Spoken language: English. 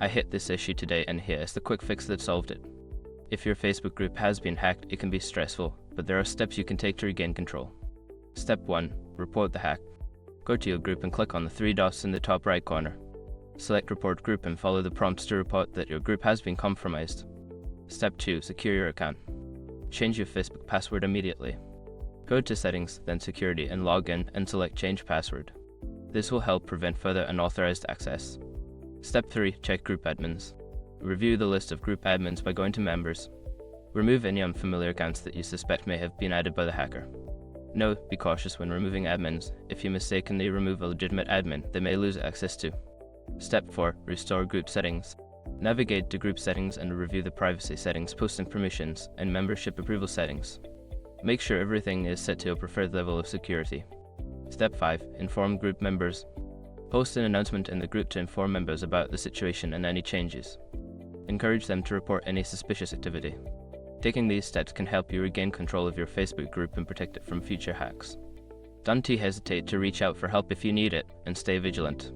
I hit this issue today and here is the quick fix that solved it. If your Facebook group has been hacked, it can be stressful, but there are steps you can take to regain control. Step 1. Report the hack. Go to your group and click on the 3 dots in the top right corner. Select Report Group and follow the prompts to report that your group has been compromised. Step 2. Secure your account. Change your Facebook password immediately. Go to Settings, then Security, and log in and select Change Password. This will help prevent further unauthorized access. Step 3. Check group admins. Review the list of group admins by going to Members. Remove any unfamiliar accounts that you suspect may have been added by the hacker. Note: be cautious when removing admins. If you mistakenly remove a legitimate admin, they may lose access to. Step 4. Restore group settings. Navigate to group settings and review the privacy settings, posting permissions, and membership approval settings. Make sure everything is set to a preferred level of security. Step 5. Inform group members. Post an announcement in the group to inform members about the situation and any changes. Encourage them to report any suspicious activity. Taking these steps can help you regain control of your Facebook group and protect it from future hacks. Don't hesitate to reach out for help if you need it, and stay vigilant.